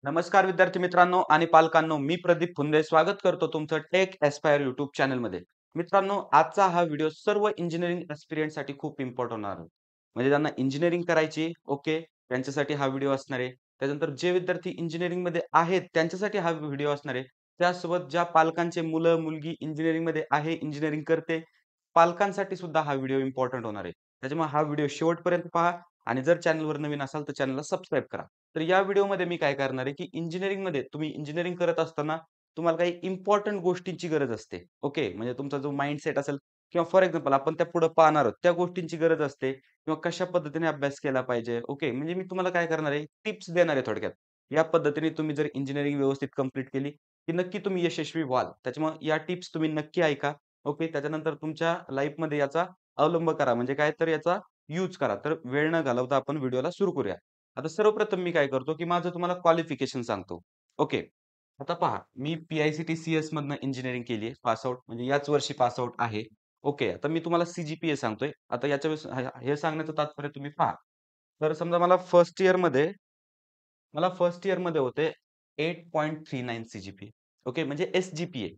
नमस्कार विद्यार्थी मित्रांनो आणि पालकांनो, मी प्रदीप फुंदे स्वागत करतो तुमचं टेक एस्पायर YouTube चॅनलमध्ये. मित्रांनो, आजचा हा व्हिडिओ सर्व इंजिनिअरिंग ॲस्पिरंट्ससाठी खूप इम्पोर्टंट होणार आहे. म्हणजे ज्यांना इंजिनिअरिंग करायची ओके, त्यांच्यासाठी हा व्हिडिओ असणार आहे. त्यानंतर जे विद्यार्थी इंजिनिअरिंगमध्ये आहेत, त्यांच्यासाठी हा व्हिडिओ असणार आहे. त्यासोबत ज्या पालकांचे मुलं-मुलगी इंजिनिअरिंगमध्ये आहे, इंजिनिअरिंग करते, पालकांसाठी सुद्धा हा व्हिडिओ इम्पोर्टंट होणार आहे. त्याच्यामुळे हा व्हिडिओ शेवटपर्यंत पहा आणि जर चॅनलवर नवीन असाल तर चॅनलला सबस्क्राईब करा. तर या व्हिडिओमध्ये मी काय करणार आहे, की इंजिनिअरिंगमध्ये तुम्ही इंजिनिअरिंग करत असताना तुम्हाला काही इम्पोर्टंट गोष्टींची गरज असते. ओके. म्हणजे तुमचा जो माइंडसेट असेल किंवा फॉर एक्झाम्पल आपण त्या पुढे पाहणार आहोत, त्या गोष्टींची गरज असते किंवा कशा पद्धतीने अभ्यास केला पाहिजे. ओके. म्हणजे मी तुम्हाला काय करणार आहे, टिप्स देणार आहे थोडक्यात. या पद्धतीने तुम्ही जर इंजिनिअरिंग व्यवस्थित कंप्लीट केली, की नक्की तुम्ही यशस्वी व्हाल. त्याच्यामुळे या टिप्स तुम्ही नक्की ऐका. ओके. त्याच्यानंतर तुमच्या लाईफमध्ये याचा अवलंब करा. म्हणजे काय तर याचा यूज करा. तर वेळ न घालवता आपण व्हिडिओला सुरू करूया. आता सर्वप्रथम मी काय करतो, की माझं तुम्हाला क्वालिफिकेशन सांगतो. ओके. आता पहा, मी पी-आय-सी-टी सी-एस मधनं इंजिनिअरिंग केली आहे. पास आउट म्हणजे याच वर्षी पास आउट आहे. ओके. आता मी तुम्हाला सी सांगतोय. आता याच्या वेळेस हे सांगण्याचं तात्पर्य तुम्ही पहा. तर समजा मला फर्स्ट इयरमध्ये होते 8.39 सी-जी-पी. ओके. म्हणजे एस-जी-पी-ए.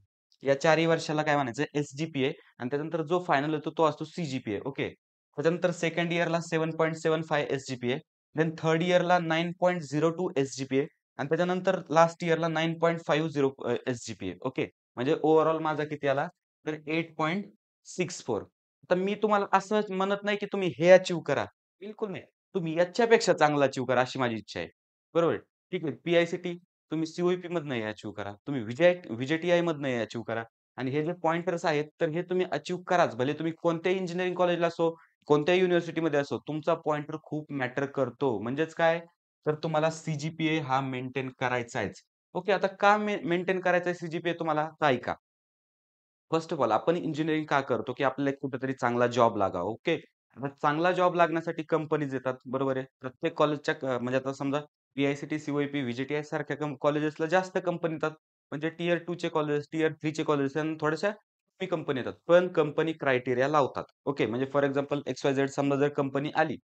या 4ही वर्षाला काय म्हणायचं एस-जी-पी-ए आणि त्याच्यानंतर जो फायनल येतो तो असतो सी-जी-पी-ए. ओके. त्याच्यानंतर सेकंड इयरला 7.75 एस-जी-पी-ए. देन थर्ड इयरला 9.02 एस-जी-पी-ए आणि त्याच्यानंतर लास्ट इयरला 9.50 एस-जी-पी-ए. ओके. म्हणजे ओव्हरऑल माझा किती आला? तर 8.64. तर मी तुम्हाला असं म्हणत नाही, की तुम्ही हे अचीव्ह करा. बिलकुल नाही. तुम्ही याच्यापेक्षा चांगलं अचीव्ह करा अशी माझी इच्छा आहे. बरोबर आहे. ठीक आहे. पी-आय-सी-टी तुम्ही सी-ओ-ई-पी मधनं हे अचीव्ह करा. तुम्ही व्ही-जे-टी-आय मधनं हे अचीव्ह करा. आणि हे जे पॉइंटर्स आहेत, तर हे तुम्ही अचीव्ह कराच. भले तुम्ही कोणत्याही इंजिनिअरिंग कॉलेजला असो, कोणत्याही युनिव्हर्सिटीमध्ये असो, तुमचा पॉइंटर खूप मॅटर करतो. म्हणजेच काय? तर तुम्हाला सी-जी-पी-ए हा मेंटेन करायचाच. ओके. आता का मेंटेन करायचा आहे सी-जी-पी-ए तुम्हाला? तर ऐका. फर्स्ट ऑफ ऑल आपण इंजिनिअरिंग का करतो, की आपल्याला एक कुठेतरी चांगला जॉब लागावा. ओके. आता चांगला जॉब लागण्यासाठी कंपनीज येतात. बरोबर आहे. प्रत्येक कॉलेजच्या म्हणजे आता समजा पी-आय-सी-टी, सी-ओ-ई-पी, व्ही-जे-टी-आय सारख्या कॉलेजेसला जास्त कंपनी येतात. म्हणजे टियर 2 चे कॉलेज, टियर 3 चे कॉलेज आणि थोड्याशा कमी कंपनी येतात. पण कंपनी क्रायटेरिया लावतात. ओके. म्हणजे फॉर एक्झाम्पल एक्स-वाय-झेड समजा जर कंपनी आली,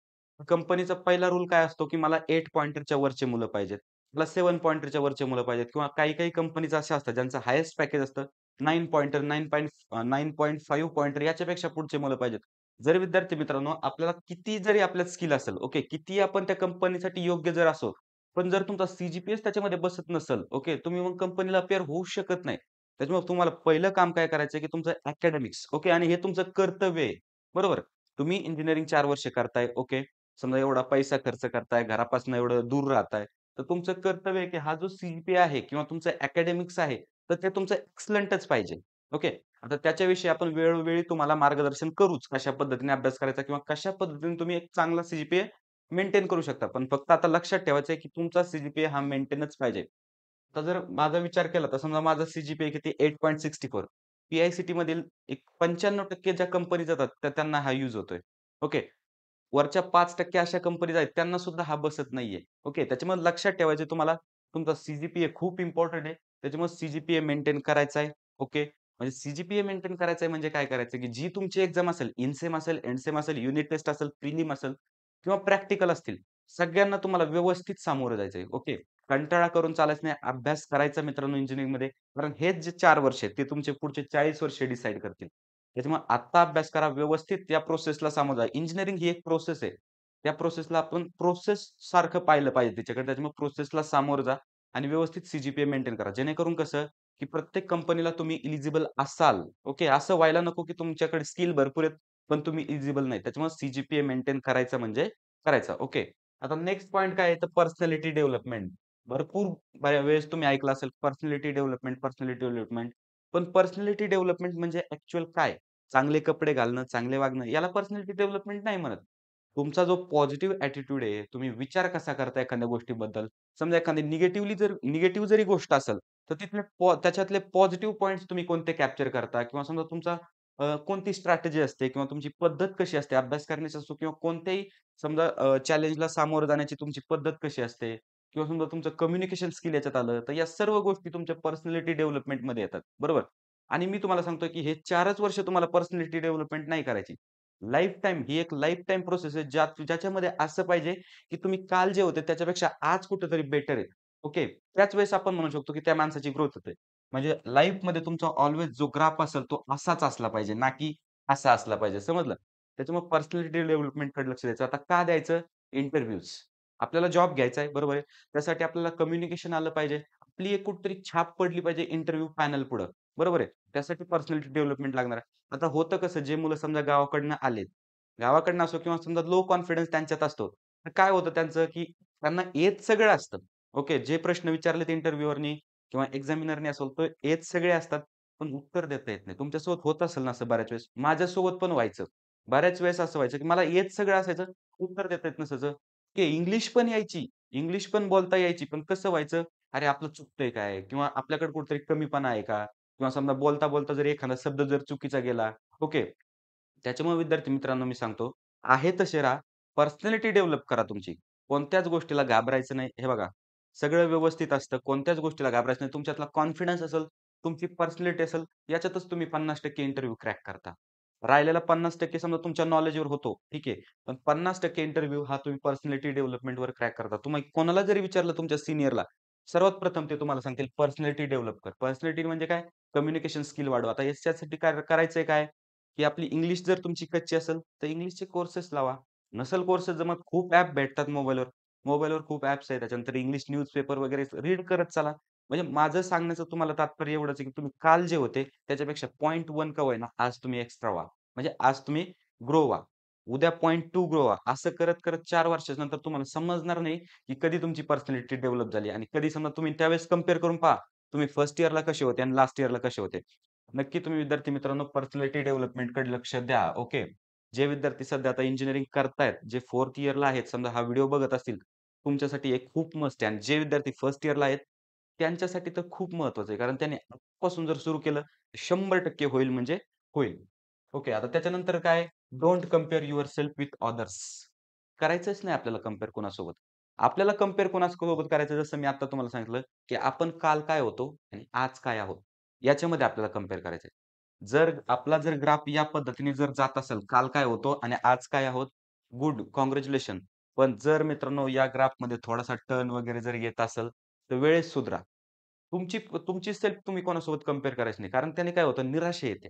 कंपनीचा पहिला रूल काय असतो, की मला 8 पॉइंटरच्या वरचे मुलं पाहिजेत. मला 7 पॉइंटरच्या वरचे मुलं पाहिजेत किंवा काही-काही कंपनीज अशा असतात ज्यांचं हायेस्ट पॅकेज असतं 9 पॉइंटर, 9.5 पॉइंटर याच्यापेक्षा पुढचे मुलं पाहिजेत. जर विद्यार्थी मित्रांनो आपल्याला किती जरी आपल्यात स्किल असेल, ओके, कितीही आपण त्या कंपनीसाठी योग्य जर असो, पण जर तुमचा सी-जी-पी-एच त्याच्यामध्ये बसत नसेल, ओके, तुम्ही मग कंपनीला अपिअर होऊ शकत नाही. त्याच्यामुळे तुम्हाला पहिलं काम काय करायचं की तुमचं अकॅडमिक्स, ओके, आणि हे तुमचं कर्तव्य आहे. बरोबर? तुम्ही इंजिनिअरिंग 4 वर्ष करताय, ओके. समजा एवढा पैसा खर्च करताय, घरापासून एवढं दूर राहताय, तर तुमचं कर्तव्य आहे की हा जो सी आहे किंवा तुमचं अकॅडमिक्स आहे, तर ते तुमचं एक्सलंटच पाहिजे. ओके. आता त्याच्याविषयी आपण वेळोवेळी तुम्हाला मार्गदर्शन करूच. कशा पद्धतीने अभ्यास करायचा किंवा कशा पद्धतीने तुम्ही एक चांगला सी मेंटेन करू शकता. पण फक्त आता लक्षात ठेवायचं आहे, की तुमचा सी हा मेंटेनच पाहिजे. आता जर माझा विचार केला तर समजा माझा सी किती 8.64. पी-आय-सी-टी मधील एक 95% ज्या कंपनी जातात, तर त्यांना हा यूज होतोय. ओके. वरच्या 5% अशा कंपनीज आहेत, त्यांना सुद्धा हा बसत नाहीये. ओके. त्याच्यामुळे लक्षात ठेवायचं तुम्हाला तुमचा खूप इम्पोर्टंट आहे. त्याच्यामुळे मेंटेन करायचा आहे. ओके. म्हणजे मेंटेन करायचं आहे म्हणजे काय करायचं, की जी तुमची एक्झाम असेल, इनसेम असेल, एंडसेम असेल, युनिट टेस्ट असेल, प्रिलिम असेल किंवा प्रॅक्टिकल असतील, सगळ्यांना तुम्हाला व्यवस्थित सामोरं जायचंय. ओके. कंटाळा करून चालायचं नाही. अभ्यास करायचा मित्रांनो इंजिनिअरिंगमध्ये. कारण हेच जे 4 वर्ष आहेत, ते तुमचे पुढचे 40 वर्ष डिसाईड करतील. त्याच्यामुळे आत्ता अभ्यास करा, व्यवस्थित या प्रोसेसला सामोरं जा. इंजिनिअरिंग ही एक प्रोसेस आहे. त्या प्रोसेसला आपण प्रोसेस सारखं पाहिलं पाहिजे त्याच्याकडे. त्याच्यामुळे प्रोसेसला सामोरं जा आणि व्यवस्थित मेंटेन करा. जेणेकरून कसं, की प्रत्येक कंपनीला तुम्ही एलिजिबल असाल. ओके. असं व्हायला नको, की तुमच्याकडे स्किल भरपूर आहेत, पण तुम्ही एलिजिबल नाही. त्याच्यामुळे मेंटेन करायचं म्हणजे करायचा. ओके. आता नेक्स्ट पॉइंट काय आहे, तर पर्सनॅलिटी डेव्हलपमेंट. भरपूर बऱ्याच वेळेस तुम्ही ऐकलं असेल पर्सनॅलिटी डेव्हलपमेंट, पर्सनॅलिटी डेव्हलपमेंट. पण पर्सनॅलिटी डेव्हलपमेंट म्हणजे ॲक्चुअल काय? चांगले कपडे घालणं, चांगले वागणं याला पर्सनॅलिटी डेव्हलपमेंट नाही म्हणत. तुमचा जो पॉझिटिव्ह ॲटिट्यूड आहे, तुम्ही विचार कसा करता एखाद्या गोष्टीबद्दल. समजा एखादी निगेटिव्ह जरी गोष्ट असेल, तर तिथले त्याच्यातले पॉझिटिव्ह पॉइंट्स तुम्ही कोणते कॅप्चर करता किंवा समजा तुमचा कोणती स्ट्रॅटेजी असते किंवा तुमची पद्धत कशी असते अभ्यास करण्याची असो किंवा कोणत्याही समजा चॅलेंजला सामोरं जाण्याची तुमची पद्धत कशी असते किंवा समजा तुमचं कम्युनिकेशन स्किल याच्यात आलं, तर या सर्व गोष्टी तुमच्या पर्सनॅलिटी डेव्हलपमेंटमध्ये येतात. बरोबर? आणि मी तुम्हाला सांगतोय, की हे 4च वर्ष तुम्हाला पर्सनॅलिटी डेव्हलपमेंट नाही करायची. लाईफटाईम ही एक लाईफटाईम प्रोसेस आहे ज्याच्यामध्ये असं पाहिजे, की तुम्ही काल जे होते त्याच्यापेक्षा आज कुठेतरी बेटर आहेत. ओके. त्याच वेळेस आपण म्हणू शकतो, की त्या माणसाची ग्रोथ होते. म्हणजे लाईफमध्ये तुमचा ऑल्वेज जो ग्राफ असेल तो असाच असला पाहिजे, ना की असा असला पाहिजे. समजलं? त्याच्यामुळे पर्सनॅलिटी डेव्हलपमेंटकडे लक्ष द्यायचं. आता का द्यायचं? इंटरव्ह्यूज. आपल्याला जॉब घ्यायचा आहे, बरोबर आहे. त्यासाठी आपल्याला कम्युनिकेशन आलं पाहिजे. आपली एक कुठेतरी छाप पडली पाहिजे इंटरव्ह्यू पॅनल पुढं, बरोबर आहे. त्यासाठी पर्सनॅलिटी डेव्हलपमेंट लागणार आहे. आता होतं कसं, जे मुलं समजा गावाकडनं आलेत, गावाकडनं असो किंवा समजा लो कॉन्फिडन्स त्यांच्यात असतो. तर काय होतं त्यांचं, की त्यांना येत सगळं असतं. ओके. जे प्रश्न विचारलेत इंटरव्ह्यूअरनी किंवा एक्झामिनरनी असेल, तर येत सगळे असतात, पण उत्तर देता येत नाही. तुमच्यासोबत होत असेल ना असं बऱ्याच वेळेस. माझ्यासोबत पण व्हायचं. बऱ्याच वेळेस असं व्हायचं, की मला येत सगळं असायचं, उत्तर देता येत नसायचं. की इंग्लिश पण यायची, इंग्लिश पण बोलता यायची, पण कसं व्हायचं, अरे आपलं चुकतंय काय? किंवा आपल्याकडे कुठेतरी कमीपणा आहे का? किंवा समजा बोलता-बोलता जर एखादा शब्द जर चुकीचा गेला, ओके. त्याच्यामुळे विद्यार्थी मित्रांनो मी सांगतो, आहे तसे राहा. पर्सनॅलिटी डेव्हलप करा तुमची. कोणत्याच गोष्टीला घाबरायचं नाही. हे बघा, सगळं व्यवस्थित असतं. कोणत्याच गोष्टीला घाबरायचं नाही. तुमच्यातला कॉन्फिडन्स असेल, तुमची पर्सनॅलिटी असेल, याच्यातच तुम्ही 50% इंटरव्ह्यू क्रॅक करता. राहिलेला 50% समजा तुमच्या नॉलेजवर होतो, ठीक आहे. पण 50% इंटरव्ह्यू हा तुम्ही पर्सनॅलिटी डेव्हलपमेंटवर क्रॅक करता. तुम्ही कोणाला जरी विचारलं तुमच्या सीनियरला, सर्वात प्रथम ते तुम्हाला सांगतील पर्सनॅलिटी डेव्हलप कर. पर्सनॅलिटी म्हणजे काय? कम्युनिकेशन स्किल वाढवा. आता याच्यासाठी काय करायचंय काय? की आपली इंग्लिश जर तुमची कच्ची असेल, तर इंग्लिशचे कोर्सेस लावा. नसेल कोर्सेस जमत, खूप ॲप भेटतात मोबाईलवर. मोबाईलवर खूप ॲप्स आहेत. त्याच्यानंतर इंग्लिश न्यूजपेपर वगैरे रीड करत चला. म्हणजे माझं सांगण्याचं तुम्हाला तात्पर्य एवढंच आहे, की तुम्ही काल जे होते त्याच्यापेक्षा 0.1 का होईना, आज तुम्ही एक्स्ट्रा व्हा. म्हणजे आज तुम्ही ग्रो व्हा. उद्या 0.2 ग्रो व्हा. असं करत-करत 4 वर्षाच्या नंतर तुम्हाला समजणार नाही, की कधी तुमची पर्सनॅलिटी डेव्हलप झाली आणि कधी समजा तुम्ही त्यावेळेस कंपेअर करून पहा. तुम्ही फर्स्ट इयरला कसे होते आणि लास्ट इयरला कसे होते. नक्की तुम्ही विद्यार्थी मित्रांनो पर्सनॅलिटी डेव्हलपमेंटकडे लक्ष द्या. ओके. जे विद्यार्थी सध्या आता इंजिनिअरिंग करतायत, जे 4th इयरला आहेत, समजा हा व्हिडिओ बघत असतील, तुमच्यासाठी एक खूप मस्त आहे आणि जे विद्यार्थी फर्स्ट इयरला आहेत, त्यांच्यासाठी तर खूप महत्त्वाचं आहे. कारण त्यांनी आजपासून जर सुरू केलं, 100% होईल म्हणजे होईल. ओके. आता त्याच्यानंतर काय? Don't compare yourself with others. करायचंच नाही आपल्याला कंपेअर कोणासोबत. आपल्याला कंपेअर कोणासोबत करायचं जसं मी आता तुम्हाला सांगितलं, की आपण काल काय होतो आणि आज काय आहोत. याच्यामध्ये आपल्याला कंपेअर करायचंय. जर आपला ग्राफ या पद्धतीने जर जात असेल, काल काय होतो आणि आज काय आहोत, गुड, काँग्रॅच्युलेशन. पण जर मित्रांनो या ग्राफमध्ये थोडासा टर्न वगैरे जर येत असेल, तर वेळेत सुधरा. तुमची तुमची सेल्फ तुम्ही कोणासोबत कंपेअर करायची नाही. कारण त्याने काय होतं निराशा येते.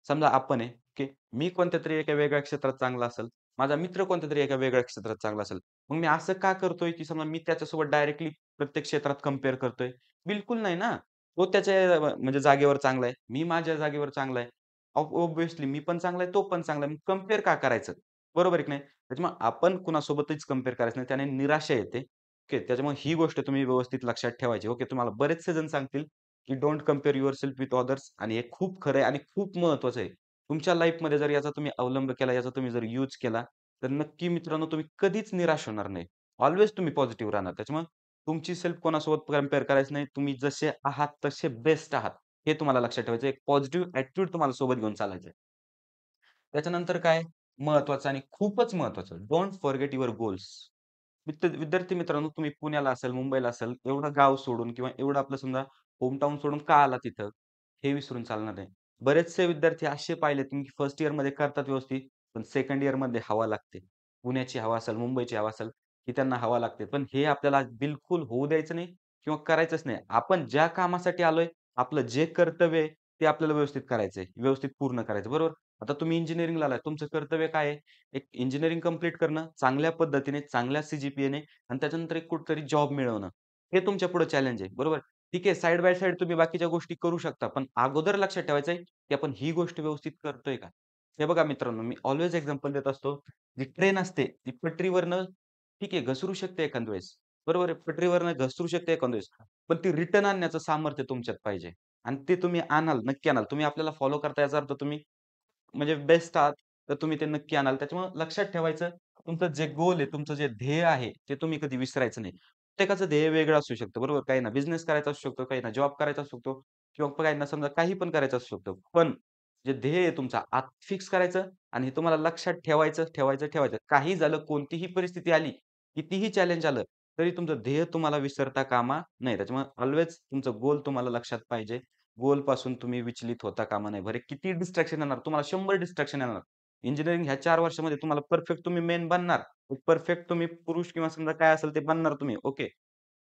समजा आपण आहे, की मी कोणत्यातरी एका वेगळ्या क्षेत्रात चांगला असेल, माझा मित्र कोणत्यातरी एका वेगळ्या क्षेत्रात चांगला असेल. मग मी असं का करतोय, की समजा मी त्याच्यासोबत डायरेक्टली प्रत्येक क्षेत्रात कंपेअर करतोय? बिलकुल नाही ना. तो त्याच्या म्हणजे जागेवर चांगला आहे. मी माझ्या जागेवर चांगला आहे. ऑब्व्हियसली मी पण चांगला आहे, तो पण चांगला आहे. मग कंपेअर का करायचं? बरोबर आहे की नाही? त्याच्यामुळे आपण कुणासोबतच कंपेअर करायचं नाही. त्याने निराशा येते. ओके. त्याच्यामुळे ही गोष्ट तुम्ही व्यवस्थित लक्षात ठेवायची. ओके. तुम्हाला बरेचसे जण सांगतील, की don't compare yourself with others आणि हे खूप खरं आहे आणि खूप महत्त्वाचं आहे. तुमच्या लाईफमध्ये जर याचा तुम्ही अवलंब केला, याचा तुम्ही जर यूज केला, तर नक्की मित्रांनो तुम्ही कधीच निराश होणार नाही. ऑल्वेज तुम्ही पॉझिटिव्ह राहणार. त्याच्यामुळे तुमची सेल्फ कोणासोबत कंपेअर करायचं नाही. तुम्ही जसे आहात तसे बेस्ट आहात. हे तुम्हाला लक्षात ठेवायचं आहे. एक पॉझिटिव्ह ॲटिट्यूड तुम्हाला सोबत घेऊन चालायचं आहे. त्याच्यानंतर काय महत्त्वाचं आणि खूपच महत्त्वाचं, डोंट फॉरगेट युअर गोल्स. विद्यार्थी मित्रांनो, तुम्ही पुण्याला असाल, मुंबईला असाल, एवढं गाव सोडून किंवा एवढं आपलं समजा होमटाउन सोडून का आला तिथं? हे विसरून चालणार नाही. बरेचसे विद्यार्थी असे पाहिलेत मी फर्स्ट इयरमध्ये करतात व्यवस्थित, पण सेकंड इयरमध्ये हवा लागते. पुण्याची हवा असेल, मुंबईची हवा असेल, ही त्यांना हवा लागते. पण हे आपल्याला बिलकुल होऊ द्यायचं नाही किंवा करायचंच नाही. आपण ज्या कामासाठी आलोय, आपलं जे कर्तव्य आहे, ते आपल्याला व्यवस्थित करायचंय, व्यवस्थित पूर्ण करायचं, बरोबर? आता तुम्ही इंजिनिअरिंगला आलाय, तुमचं कर्तव्य काय आहे? एक इंजिनिअरिंग कंप्लीट करणं, चांगल्या पद्धतीने, चांगल्या सी-जी-पी-एने आणि त्याच्यानंतर एक कुठेतरी जॉब मिळवणं. हे तुमच्या पुढे चॅलेंज आहे, बरोबर? ठीक आहे, साइड बाय साइड तुम्ही बाकीच्या गोष्टी करू शकता. पण अगोदर लक्षात ठेवायचं आहे, की आपण ही गोष्ट व्यवस्थित करतोय का? हे बघा मित्रांनो, मी ऑल्वेज एक्झाम्पल देत असतो. जी ट्रेन असते, ती पटरीवरनं ठीक आहे, घसरू शकते एखाद्या वेळेस. बरोबर आहे, पटरीवरनं घसरू शकते एखाद्या वेळेस. पण ती रिटर्न आणण्याचं सामर्थ्य तुमच्यात पाहिजे आणि ते तुम्ही आणाल, नक्की आणाल. तुम्ही आपल्याला फॉलो करता याचा अर्थ तुम्ही म्हणजे बेस्ट आहात, तर तुम्ही ते नक्की आणाल. त्याच्यामुळे लक्षात ठेवायचं, तुमचं जे गोल आहे, तुमचं जे ध्येय आहे, ते तुम्ही कधी विसरायचं नाही. प्रत्येकाचं ध्येय वेगळं असू शकतं, बरोबर? काहींना बिझनेस करायचा असू शकतो, काहींना जॉब करायचा असू शकतो किंवा काहींना समजा काही पण करायचं असू शकतं. पण जे ध्येय आहे तुमचं आत फिक्स करायचं आणि हे तुम्हाला लक्षात ठेवायचं, ठेवायचं, ठेवायचं. काही झालं, कोणतीही परिस्थिती आली, कितीही चॅलेंज आलं, तरी तुमचं ध्येय तुम्हाला विसरता कामा नये. त्याच्यामुळे ऑल्वेज तुमचं गोल तुम्हाला लक्षात पाहिजे. गोलपासून तुम्ही विचलित होता कामा नये. बरे किती डिस्ट्रॅक्शन येणार, तुम्हाला 100 डिस्ट्रॅक्शन येणार. इंजिनिअरिंग ह्या 4 वर्षामध्ये तुम्हाला परफेक्ट तुम्ही मेन बनणार. परफेक्ट तुम्ही पुरुष किंवा समजा काय असेल ते बनणार तुम्ही. ओके.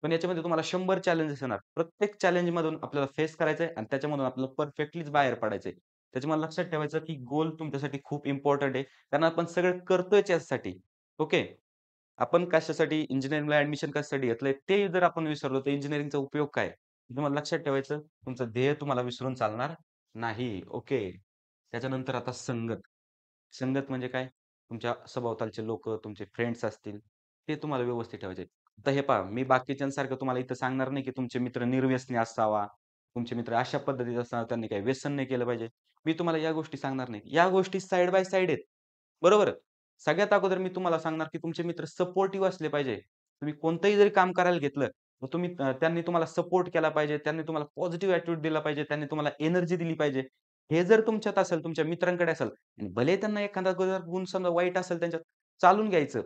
पण याच्यामध्ये तुम्हाला 100 चॅलेंजेस येणार. प्रत्येक चॅलेंजमधून आपल्याला फेस करायचंय आणि त्याच्यामधून आपल्याला परफेक्टलीच बाहेर पडायचंय. त्याच्यामुळे लक्षात ठेवायचं, की गोल तुमच्यासाठी खूप इम्पोर्टंट आहे. कारण आपण सगळं करतोयच याच्यासाठी. ओके. आपण कशासाठी इंजिनिअरिंगला ॲडमिशन कशासाठी घेतलंय, ते जर आपण विसरलो, तर इंजिनिअरिंगचा उपयोग काय? तुम्हाला लक्षात ठेवायचं, तुमचं ध्येय तुम्हाला विसरून चालणार नाही. ओके. त्याच्यानंतर आता संगत. संगत म्हणजे काय? तुमच्या सभोवतालचे लोकं, तुमचे फ्रेंड्स असतील, ते तुम्हाला व्यवस्थित ठेवायचे. आता हे पहा, मी बाकीच्यांसारखं तुम्हाला इथं सांगणार नाही, की तुमचे मित्र निर्व्यसनी असावा, तुमचे मित्र अशा पद्धतीचे असावे, त्यांनी काही व्यसन नाही केलं पाहिजे. मी तुम्हाला या गोष्टी सांगणार नाही. या गोष्टी साइड बाय साइड आहेत. बरोबर? सगळ्यात अगोदर मी तुम्हाला सांगणार, की तुमचे मित्र सपोर्टिव्ह असले पाहिजे. तुम्ही कोणतंही जरी काम करायला घेतलं, तर तुम्ही त्यांनी तुम्हाला सपोर्ट केला पाहिजे, त्यांनी तुम्हाला पॉझिटिव्ह ॲटिट्यूड दिला पाहिजे, त्यांनी तुम्हाला एनर्जी दिली पाहिजे. हे जर तुमच्यात असेल, तुमच्या मित्रांकडे असेल आणि भले त्यांना एखादा जर गुण समजा वाईट असेल त्यांच्यात, चालून घ्यायचं.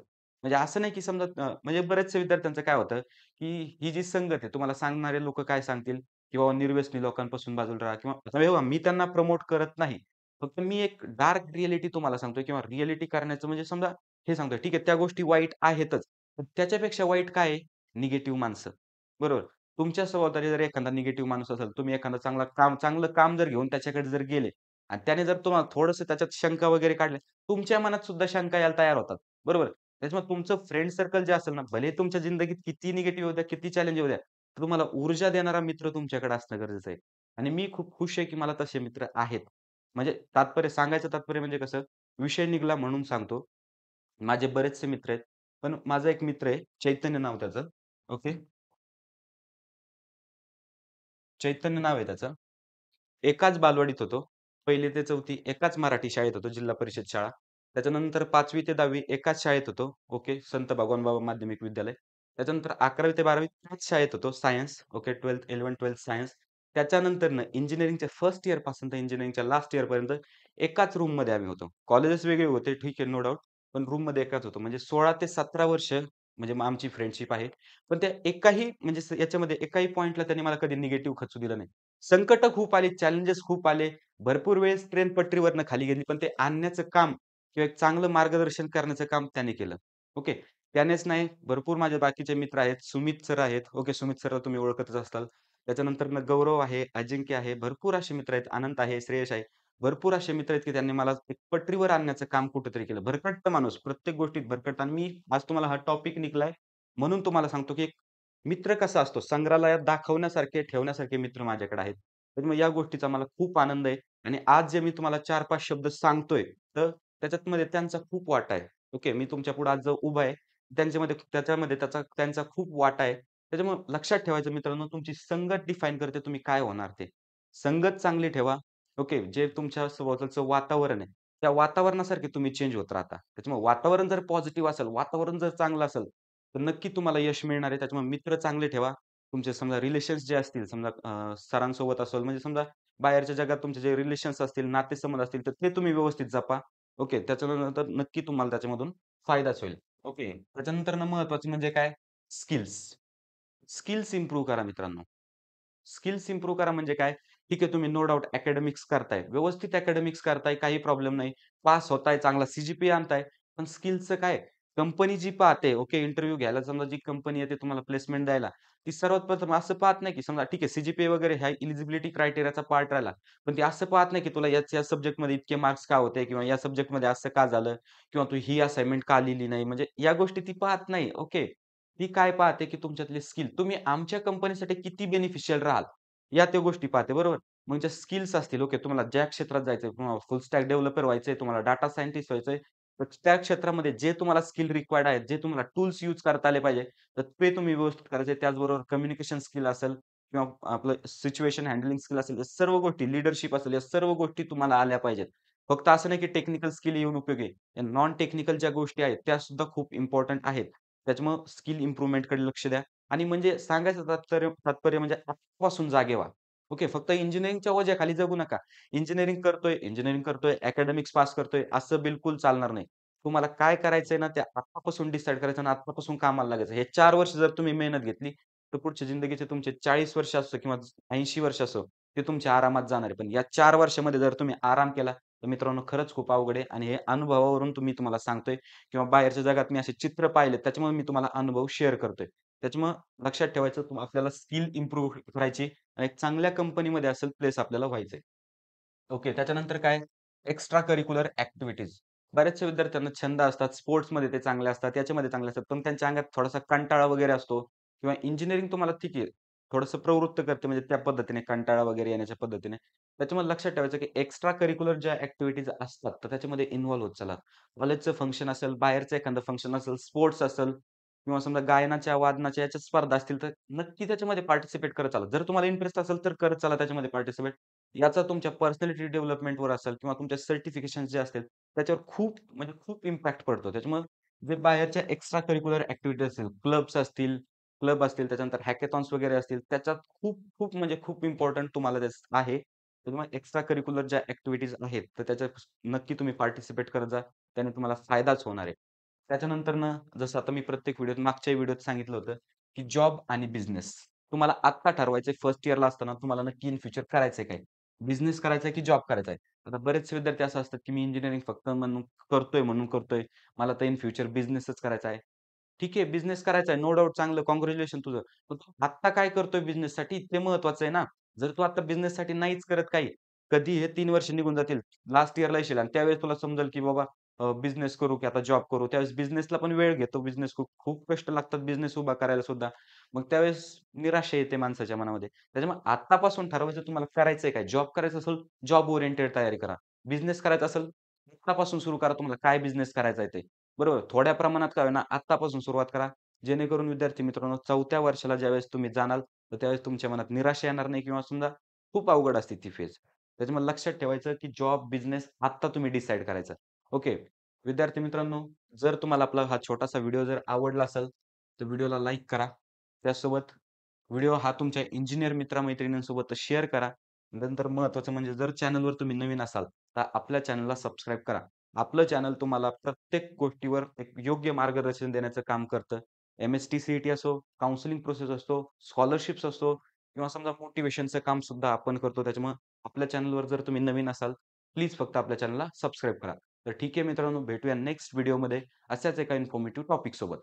म्हणजे असं नाही, की समजा म्हणजे बऱ्याचशा विद्यार्थ्यांचं काय होतं, की ही जी संगत आहे, तुम्हाला सांगणारे लोकं काय सांगतील, की बाबा निर्व्यसनी लोकांपासून बाजूला राहा किंवा आता हे बघा मी त्यांना प्रमोट करत नाही. फक्त मी एक डार्क रिॲलिटी तुम्हाला सांगतोय किंवा रिॲलिटी करण्याचं म्हणजे समजा हे सांगतोय, ठीक आहे त्या गोष्टी वाईट आहेतच. पण त्याच्यापेक्षा वाईट काय आहे? निगेटिव्ह माणसं. बरोबर. तुमच्या सभोवताली जर एखादा निगेटिव्ह माणूस असेल, तुम्ही एखादं चांगलं काम जर घेऊन त्याच्याकडे जर गेले आणि त्याने जर तुम्हाला थोडंसं त्याच्यात शंका वगैरे काढल्या, तुमच्या मनात सुद्धा शंका यायला तयार होतात. बरोबर. त्याच्यामुळे तुमचं फ्रेंड सर्कल जे असेल ना, भले तुमच्या जिंदगीत किती निगेटिव्ह येऊ द्या, किती चॅलेंज येऊ द्या, तुम्हाला ऊर्जा देणारा मित्र तुमच्याकडे असणं गरजेचं आहे. आणि मी खूप खुश आहे, की मला तसे मित्र आहेत. म्हणजे सांगायचं तात्पर्य म्हणजे कसं, विषय निघाला म्हणून सांगतो. माझे बरेचसे मित्र आहेत. पण माझा एक मित्र आहे, चैतन्य नाव त्याचं. ओके. चैतन्य नाव आहे त्याचं. एकाच बालवाडीत होतो. 1ली ते 4थी एकाच मराठी शाळेत होतो, जिल्हा परिषद शाळा. त्याच्यानंतर 5वी ते 10वी एकाच शाळेत होतो. ओके. संत भगवानबाबा माध्यमिक विद्यालय. त्याच्यानंतर 11वी ते 12वी त्याच शाळेत होतो. सायन्स. ओके. 11th-12th science. त्याच्यानंतरनं इंजिनिअरिंगच्या फर्स्ट इयरपासून तर इंजिनिअरिंगच्या लास्ट इयरपर्यंत एकाच रूममध्ये आम्ही होतो. कॉलेजेस वेगळे होते, ठीक आहे, नो डाउट. पण रूममध्ये एकाच होतो. म्हणजे 16 ते 17 वर्ष म्हणजे मग आमची फ्रेंडशिप आहे. पण त्या एकाही म्हणजे याच्यामध्ये एकाही पॉइंटला त्यांनी मला कधी निगेटिव्ह खचू दिलं नाही. संकटं खूप आली, चॅलेंजेस खूप आले. भरपूर वेळेस ट्रेन पटरीवरनं खाली गेली. पण ते आणण्याचं काम किंवा एक चांगलं मार्गदर्शन करण्याचं काम त्याने केलं. ओके. त्यानेच नाही, भरपूर माझे बाकीचे मित्र आहेत. सुमित सर आहेत. ओके, सुमित सरला तुम्ही ओळखतच असाल. त्याच्यानंतरनं गौरव आहे, अजिंक्य आहे. भरपूर असे मित्र आहेत. अनंत आहे, श्रेयश आहे. भरपूर असे मित्र आहेत, की त्यांनी मला एक पटरीवर आणण्याचं काम कुठेतरी केलं. भरकटतं माणूस, प्रत्येक गोष्टीत भरकटतं आणि मी आज तुम्हाला हा टॉपिक निघालाय म्हणून तुम्हाला सांगतो, की एक मित्र कसा असतो, संग्रहालयात दाखवण्यासारखे, ठेवण्यासारखे मित्र माझ्याकडे आहेत. तर मग या गोष्टीचा मला खूप आनंद आहे आणि आज जे मी तुम्हाला 4-5 शब्द सांगतोय, तर त्याच्यामध्ये त्यांचा खूप वाटा आहे. ओके. मी तुमच्या पुढे आज जो उभा आहे, त्याच्यामध्ये त्यांचा खूप वाटा आहे. त्याच्यामुळे लक्षात ठेवायचं मित्रांनो, तुमची संगत डिफाईन करते तुम्ही काय होणार ते. संगत चांगली ठेवा. ओके. जे तुमच्या सभोवतालचं वातावरण आहे, त्या वातावरणासारखे तुम्ही चेंज होत राहता. त्याच्यामुळे वातावरण जर पॉझिटिव्ह असेल, वातावरण जर चांगलं असेल, तर नक्की तुम्हाला यश मिळणार आहे. त्याच्यामुळे मित्र चांगले ठेवा. तुमचे समजा रिलेशन्स जे असतील, समजा सरांसोबत असेल म्हणजे समजा बाहेरच्या जगात तुमचे जे रिलेशन्स असतील, नातेसंबंध असतील, तर ते तुम्ही व्यवस्थित जपा. ओके. त्याच्यानंतर नक्की तुम्हाला त्याच्यामधून फायदाच होईल. ओके. त्याच्यानंतरनं महत्त्वाचं म्हणजे काय? स्किल्स. स्किल्स इम्प्रूव्ह करा मित्रांनो. स्किल्स इम्प्रूव्ह करा म्हणजे काय? ठीक आहे, तुम्ही नो डाउट अकॅडमिक्स करताय. व्यवस्थित अकॅडमिक्स करताय, काही प्रॉब्लेम नाही. पास होताय, चांगला सी-जी-पी आणताय. पण स्किल्सचं काय? कंपनी जी पाहते, ओके, इंटरव्ह्यू घ्यायला समजा जी कंपनी येते तुम्हाला प्लेसमेंट द्यायला, ती सर्वात प्रथम असं पाहत नाही, की समजा ठीक आहे, सी वगैरे ह्या एलिजिबिलिटी क्रायटेरियाचा पार्ट राहिला. पण ती असं पाहत नाही, की तुला या सब्जेक्टमध्ये इतके मार्क्स का होते किंवा या सब्जेक्टमध्ये असं का झालं किंवा तू ही असाइनमेंट का लिहिली नाही. म्हणजे या गोष्टी ती पाहत नाही. ओके. ती काय पाहते, की तुमच्यातले स्किल तुम्ही आमच्या कंपनीसाठी किती बेनिफिशियल राहाल, या त्या गोष्टी पाहते बरोबर. मग ज्या स्किल्स असतील, ओके, तुम्हाला ज्या क्षेत्रात जायचंय, तुम्हाला फुल स्टॅक डेव्हलपर व्हायचंय, तुम्हाला डाटा सायंटिस्ट व्हायचंय, तर त्या क्षेत्रामध्ये जे तुम्हाला स्किल रिक्वायर्ड आहेत, जे तुम्हाला टूल्स यूज करता आले पाहिजे, तर ते तुम्ही व्यवस्थित करायचे. त्याचबरोबर कम्युनिकेशन स्किल असेल किंवा आपलं सिच्युएशन हँडलिंग स्किल असेल, या सर्व गोष्टी लीडरशिप असेल, या सर्व गोष्टी तुम्हाला आल्या पाहिजेत. फक्त असं नाही, की टेक्निकल स्किल येऊन उपयोगी आहे. नॉन टेक्निकल ज्या गोष्टी आहेत, त्या सुद्धा खूप इम्पोर्टंट आहेत. त्याच्यामुळं स्किल इम्प्रूव्हमेंटकडे लक्ष द्या आणि म्हणजे सांगायचं तात्पर्य तात्पर्य म्हणजे आजपासून जागे व्हा. ओके. फक्त इंजिनिअरिंगच्या ओझ्याखाली जगू नका. इंजिनिअरिंग करतोय, अकॅडमिक्स पास करतोय, असं बिलकुल चालणार नाही. तुम्हाला काय करायचंय ना, ते आत्तापासून डिसाईड करायचं आणि आत्तापासून कामाला लागायचं. हे 4 वर्ष जर तुम्ही मेहनत घेतली, तर पुढच्या जिंदगीचे तुमचे 40 वर्ष असो किंवा 80 वर्ष असो, ते तुमच्या आरामात जाणार आहे. पण या 4 वर्षामध्ये जर तुम्ही आराम केला, तर मित्रांनो खरंच खूप अवघड आहे आणि हे अनुभवावरून तुम्हाला सांगतोय किंवा बाहेरच्या जगात मी असे चित्र पाहिले, त्याच्यामुळे मी तुम्हाला अनुभव शेअर करतोय. त्याच्यामुळं लक्षात ठेवायचं आपल्याला स्किल इम्प्रूव्ह करायची आणि एक चांगल्या कंपनीमध्ये असेल प्लेस आपल्याला व्हायचंय. ओके. त्याच्यानंतर काय? Extra curricular activities. बऱ्याचशा विद्यार्थ्यांना छंद असतात, स्पोर्ट्समध्ये ते चांगले असतात, याच्यामध्ये चांगले असतात. पण त्यांच्या अंगात थोडासा कंटाळा वगैरे असतो किंवा इंजिनिअरिंग तुम्हाला ठीक आहे, थोडंसं प्रवृत्त करते म्हणजे त्या पद्धतीने कंटाळा वगैरे येण्याच्या पद्धतीने. त्याच्यामुळे लक्षात ठेवायचं की एक्स्ट्रा करिक्युलर ज्या ॲक्टिव्हिटीज असतात, तर त्याच्यामध्ये इन्व्हॉल्व होत चला. कॉलेजचं फंक्शन असेल, बाहेरचं एखादं फंक्शन असेल, स्पोर्ट्स असेल किंवा समजा गायनाच्या, वादनाच्या याच्या स्पर्धा असतील, तर नक्की त्याच्यामध्ये पार्टिसिपेट करत चला. जर तुम्हाला इंटरेस्ट असेल, तर करत चला त्याच्यामध्ये पार्टिसिपेट. याचा तुमच्या पर्सनॅलिटी डेव्हलपमेंटवर असेल किंवा तुमच्या सर्टिफिकेशन्स जे असतील, त्याच्यावर खूप म्हणजे खूप इम्पॅक्ट पडतो. त्याच्यामुळे जे बाहेरच्या एक्स्ट्रा करिक्युलर ॲक्टिव्हिटीज असतील, क्लब असतील, त्याच्यानंतर हॅकेथॉन्स वगैरे असतील, त्याच्यात खूप खूप म्हणजे खूप इम्पोर्टंट तुम्हाला आहे. त्याच्यामुळे एक्स्ट्रा करिक्युलर ज्या ॲक्टिव्हिटीज आहेत, तर त्याच्यात नक्की तुम्ही पार्टिसिपेट करत जा. त्याने तुम्हाला फायदाच होणार आहे. त्याच्यानंतरनं जसं आता मी प्रत्येक मागच्या व्हिडिओत सांगितलं होतं, की जॉब आणि बिझनेस. तुम्हाला आत्ता ठरवायचंय फर्स्ट इयरला असताना तुम्हाला नक्की इन फ्युचर करायचंय काय? बिझनेस करायचा आहे की जॉब करायचा आहे? आता बरेचसे विद्यार्थी असं असतात, की मी इंजिनिअरिंग फक्त म्हणून करतोय. मला तर इन फ्युचर बिझनेसच करायचा आहे. ठीक आहे, बिझनेस करायचा आहे. नो डाउट चांगलं काँग्रॅच्युलेशन तुझं. पण तू आत्ता काय करतोय बिझनेससाठी ते महत्वाचं आहे ना. जर तू आता बिझनेससाठी नाहीच करत काही, कधी हे 3 वर्ष निघून जातील. लास्ट इयरला येशील आणि त्यावेळेस तुला समजेल, की बाबा बिझनेस करू की आता जॉब करू. त्यावेळेस बिझनेसला पण वेळ घेतो. बिझनेस खूप खूप कष्ट लागतात बिझनेस उभा करायला सुद्धा. मग त्यावेळेस निराशा येते माणसाच्या मनामध्ये. त्याच्यामुळे आत्तापासून ठरवायचं तुम्हाला करायचंय काय? जॉब करायचा असेल, जॉब ओरिएंटेड तयारी करा. बिझनेस करायचा असेल, आत्तापासून सुरू करा तुम्हाला काय बिझनेस करायचा आहे ते. बरोबर. थोड्या प्रमाणात का होईना आत्तापासून सुरुवात करा. जेणेकरून विद्यार्थी मित्रांनो 4थ्या वर्षाला ज्यावेळेस तुम्ही जाणार, तर त्यावेळेस तुमच्या मनात निराशा येणार नाही किंवा समजा खूप अवघड असते ती फेज. त्याच्यामुळे लक्षात ठेवायचं, की जॉब, बिझनेस आत्ता तुम्ही डिसाईड करायचं. ओके. विद्यार्थी मित्रांनो, जर तुम्हाला आपला हा छोटासा व्हिडिओ जर आवडला असेल, तर व्हिडिओला लाईक करा. त्यासोबत व्हिडिओ हा तुमच्या इंजिनिअर मित्र-मैत्रिणींसोबत शेअर करा. नंतर महत्त्वाचं म्हणजे जर चॅनलवर तुम्ही नवीन असाल, तर आपल्या चॅनलला सबस्क्राईब करा. आपलं चॅनल तुम्हाला प्रत्येक गोष्टीवर एक योग्य मार्गदर्शन देण्याचं काम करतं. एम-एस-टी, सी-ई-टी असो, काउन्सिलिंग प्रोसेस असतो, स्कॉलरशिप्स असतो किंवा समजा मोटिव्हेशनचं काम सुद्धा आपण करतो. त्याच्यामुळे आपल्या चॅनलवर जर तुम्ही नवीन असाल, प्लीज फक्त आपल्या चॅनलला सबस्क्राईब करा. तर ठीक आहे मित्रांनो, भेटूया नेक्स्ट व्हिडिओमध्ये अशाच एका इन्फॉर्मेटिव्ह टॉपिकसोबत.